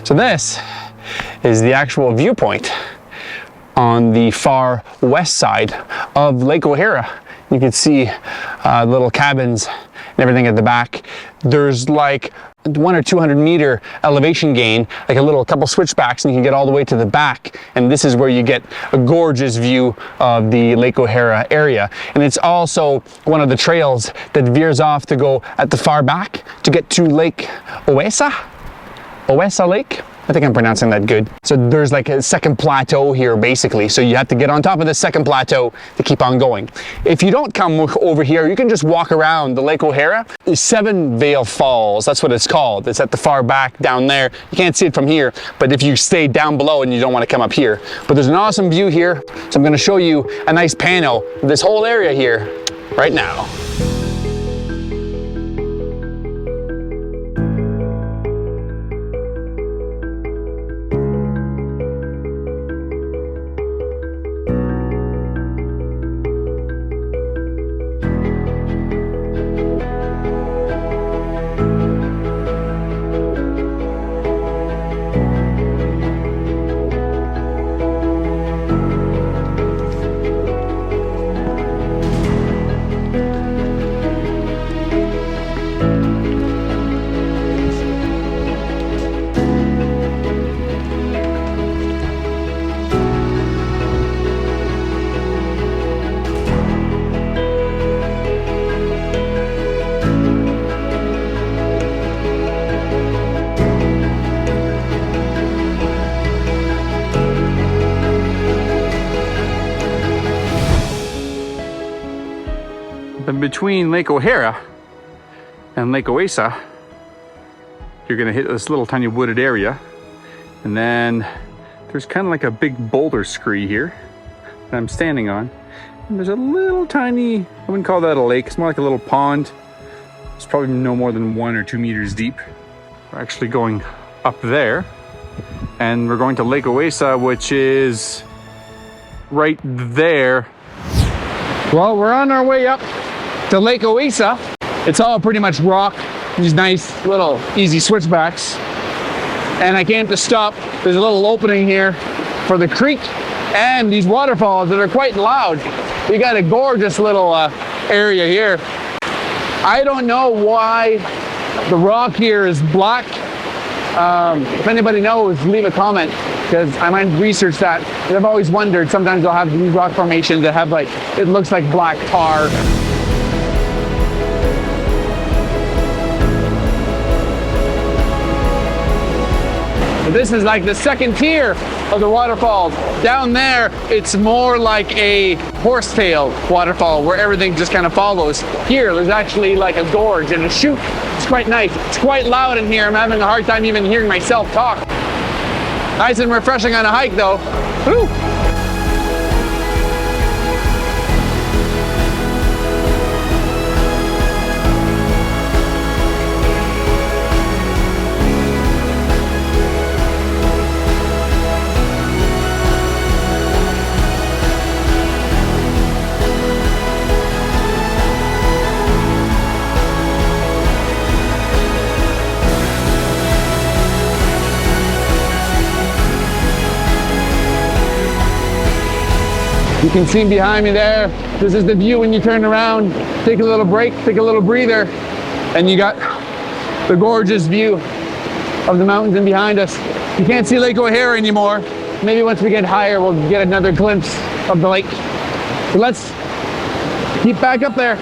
So this is the actual viewpoint on the far west side of Lake Oesa. You can see little cabins and everything at the back. There's like 100 or 200 meter elevation gain, like a couple switchbacks, and you can get all the way to the back. And this is where you get a gorgeous view of the Lake Oesa area. And it's also one of the trails that veers off to go at the far back to get to Lake Oesa. Oesa Lake? I think I'm pronouncing that good. So there's like a second plateau here basically. So you have to get on top of the second plateau to keep on going. If you don't come over here, you can just walk around the Lake Oesa. Seven Veil Falls, that's what it's called. It's at the far back down there. You can't see it from here, but if you stay down below and you don't want to come up here. But there's an awesome view here. So I'm going to show you a nice pano of this whole area here right now. But between Lake Oesa and Lake Oesa, you're gonna hit this little tiny wooded area. And then there's kind of like a big boulder scree here that I'm standing on. And there's a little tiny, I wouldn't call that a lake, it's more like a little pond. It's probably no more than 1 or 2 meters deep. We're actually going up there and we're going to Lake Oesa, which is right there. Well, we're on our way up to Lake Oesa. It's all pretty much rock, these nice little easy switchbacks. And I came to stop. There's a little opening here for the creek and these waterfalls that are quite loud. We got a gorgeous little area here. I don't know why the rock here is black. If anybody knows, leave a comment, because I might research that. I've always wondered, sometimes they'll have these rock formations that have like, it looks like black tar. This is like the second tier of the waterfalls. Down there, it's more like a horsetail waterfall where everything just kind of follows. Here, there's actually like a gorge and a chute. It's quite nice. It's quite loud in here. I'm having a hard time even hearing myself talk. Nice and refreshing on a hike though. Woo! You can see behind me there, this is the view when you turn around, take a little break, take a little breather, and you got the gorgeous view of the mountains in behind us. You can't see Lake Oesa anymore. Maybe once we get higher, we'll get another glimpse of the lake. So let's keep back up there.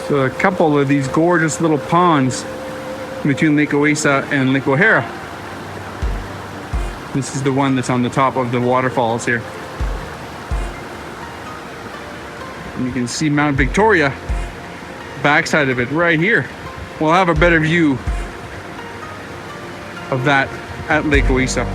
So a couple of these gorgeous little ponds between Lake Oesa and Lake O'Hara. This is the one that's on the top of the waterfalls here. And you can see Mount Victoria, backside of it right here. We'll have a better view of that at Lake Oesa.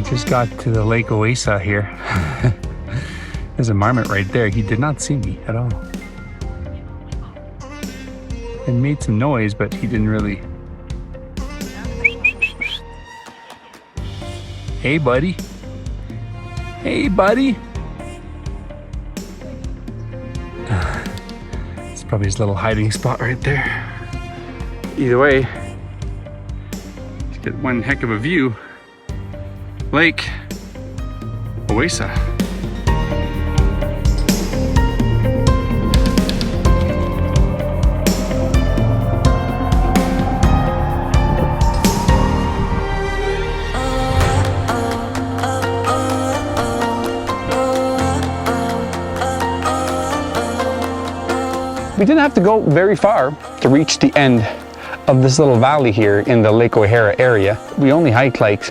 Just got to the Lake Oesa here. There's a marmot right there. He did not see me at all. It made some noise, but he didn't really. Hey, buddy. Hey, buddy. It's probably his little hiding spot right there. Either way, let's get one heck of a view. Lake Oesa. We didn't have to go very far to reach the end of this little valley here in the Lake O'Hara area. We only hiked like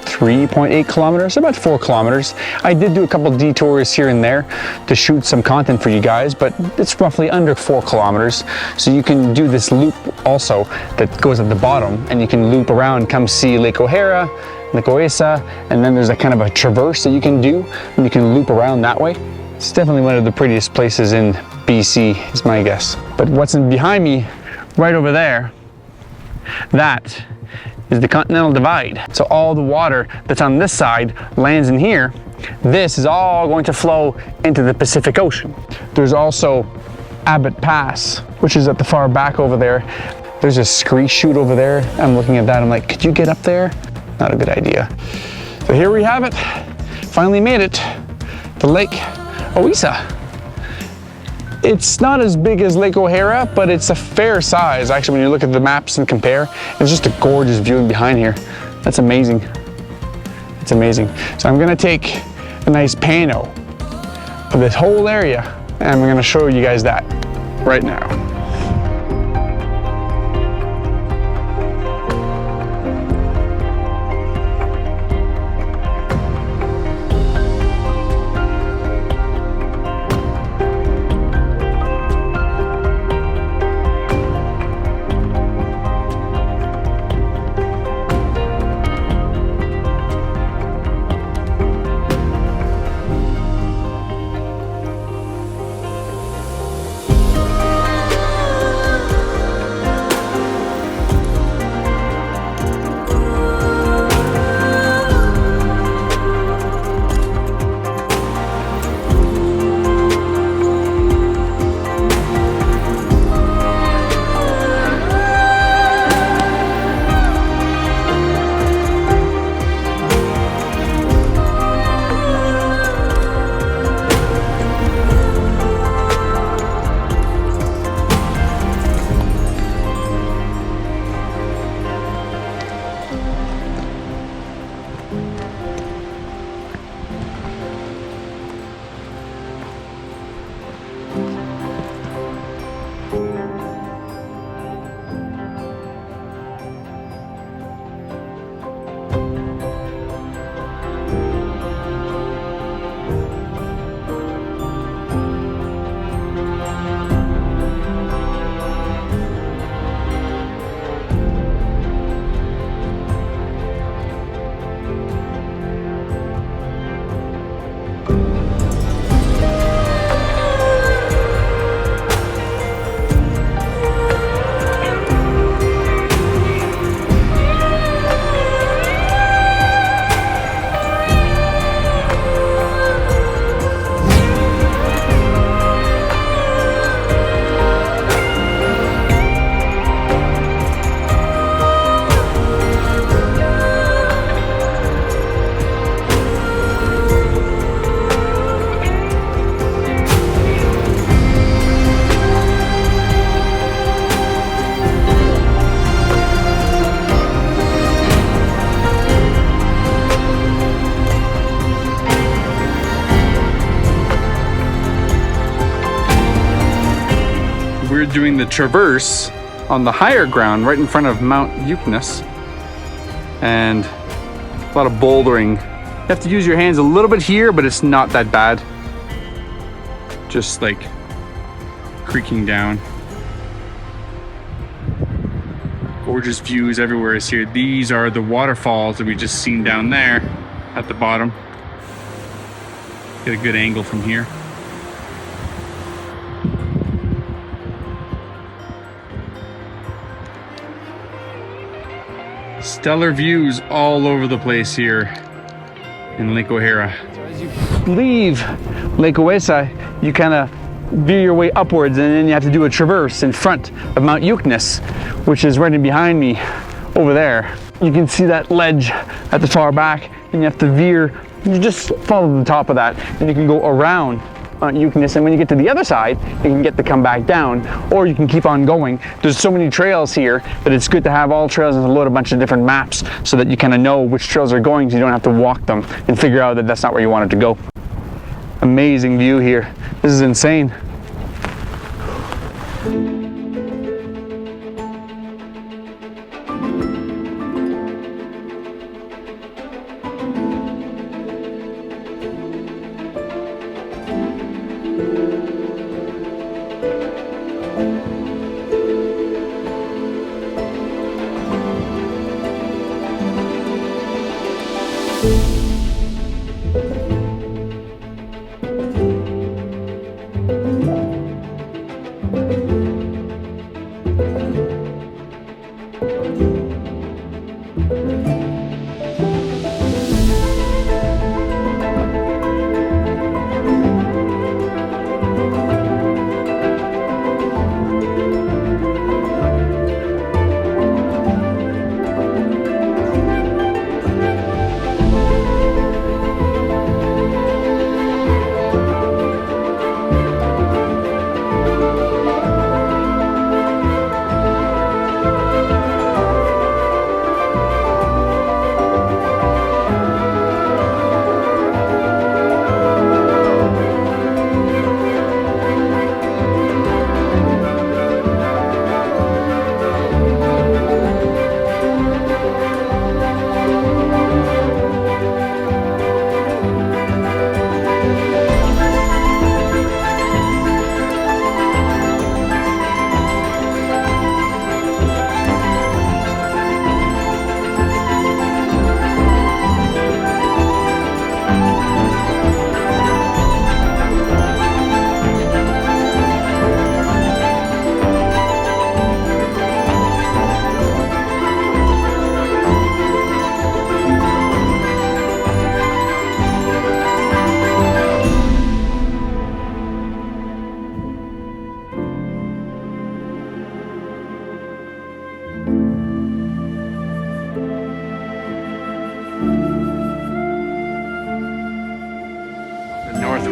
3.8 kilometers, about 4 kilometers. I did do a couple detours here and there to shoot some content for you guys, but it's roughly under 4 kilometers. So you can do this loop also that goes at the bottom, and you can loop around, come see Lake O'Hara, Lake Oesa, and then there's a kind of a traverse that you can do, and you can loop around that way. It's definitely one of the prettiest places in BC, is my guess. But what's behind me, right over there, that is the Continental Divide. So all the water that's on this side lands in here. This is all going to flow into the Pacific Ocean. There's also Abbott Pass, which is at the far back over there. There's a scree chute over there. I'm looking at that, I'm like, could you get up there? Not a good idea. So here we have it. Finally made it to Lake Oesa. It's not as big as Lake O'Hara, but it's a fair size. Actually, when you look at the maps and compare, it's just a gorgeous view behind here. That's amazing. It's amazing. So I'm gonna take a nice pano of this whole area, and I'm gonna show you guys that right now. we're doing the traverse on the higher ground right in front of Mount Yukness, and a lot of bouldering. You have to use your hands a little bit here, but it's not that bad. Just like creaking down. Gorgeous views everywhere is here. These are the waterfalls that we just seen down there at the bottom. Get a good angle from here. Stellar views all over the place here in Lake O'Hara. So as you leave Lake Oesa, you kind of veer your way upwards, and then you have to do a traverse in front of Mount Yukness, which is right in behind me over there. You can see that ledge at the far back, and you have to veer. You just follow the top of that, and you can go around Mount Yukness, and when you get to the other side, you can get to come back down, or you can keep on going. There's so many trails here that it's good to have all trails and to load a bunch of different maps so that you kind of know which trails are going, so you don't have to walk them and figure out that that's not where you wanted to go. Amazing view here. This is insane.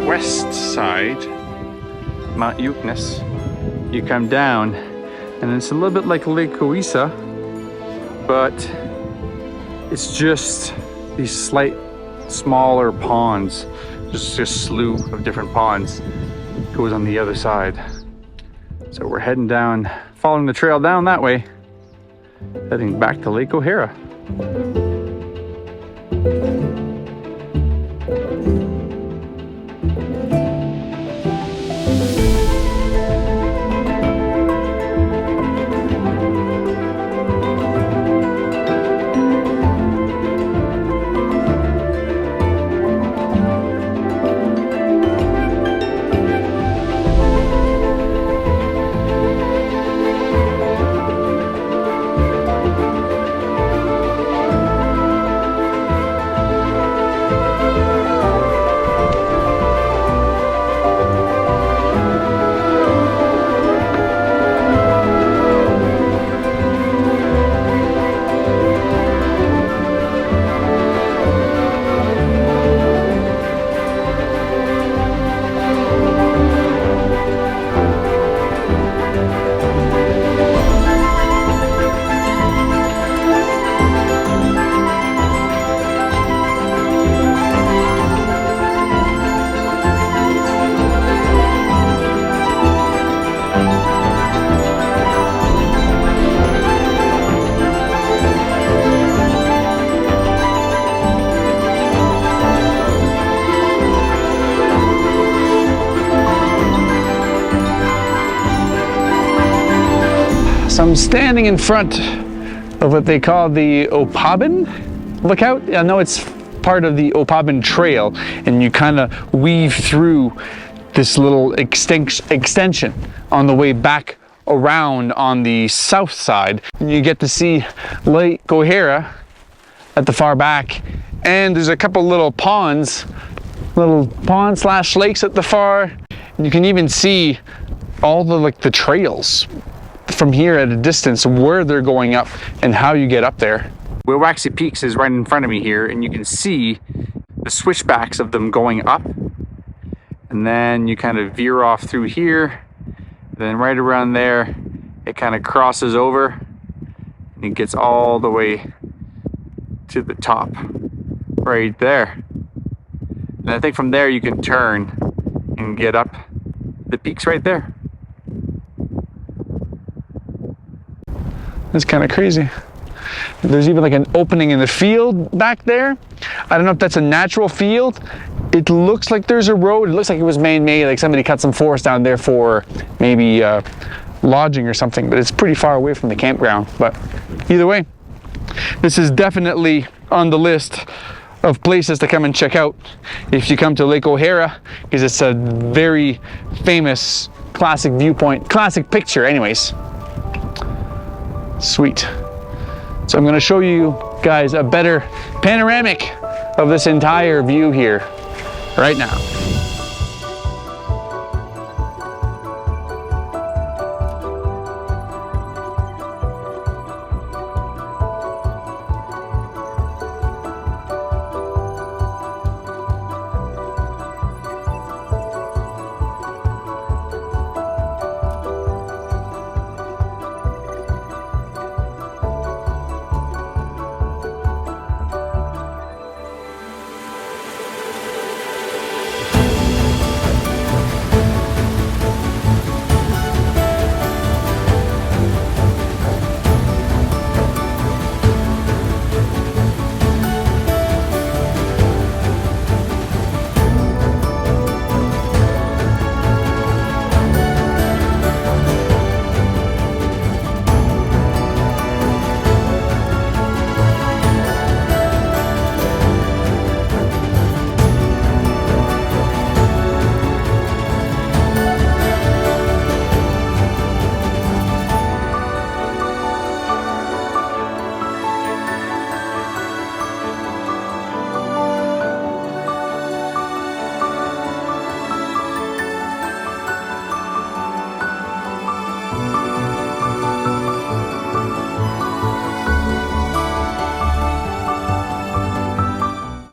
West side, Mount Yukness, you come down and it's a little bit like Lake Oesa, but it's just these slight smaller ponds, just a slew of different ponds goes on the other side. So we're heading down, following the trail down that way, heading back to Lake O'Hara. So I'm standing in front of what they call the Opabin lookout. I know it's part of the Opabin Trail, and you kind of weave through this little extension on the way back around on the south side. And you get to see Lake Oesa at the far back, and there's a couple little ponds slash lakes at the far, and you can even see all the trails from here at a distance, where they're going up and how you get up there. Waxy Peaks is right in front of me here, and you can see the switchbacks of them going up, and then you kind of veer off through here, then right around there it kind of crosses over and it gets all the way to the top right there. And I think from there you can turn and get up the peaks right there. It's kind of crazy. There's even like an opening in the field back there. I don't know if that's a natural field. It looks like there's a road. It looks like it was man-made, like somebody cut some forest down there for maybe lodging or something, but it's pretty far away from the campground. But either way, this is definitely on the list of places to come and check out if you come to Lake Oesa, because it's a very famous classic viewpoint, classic picture anyways. Sweet. So I'm going to show you guys a better panoramic of this entire view here right now.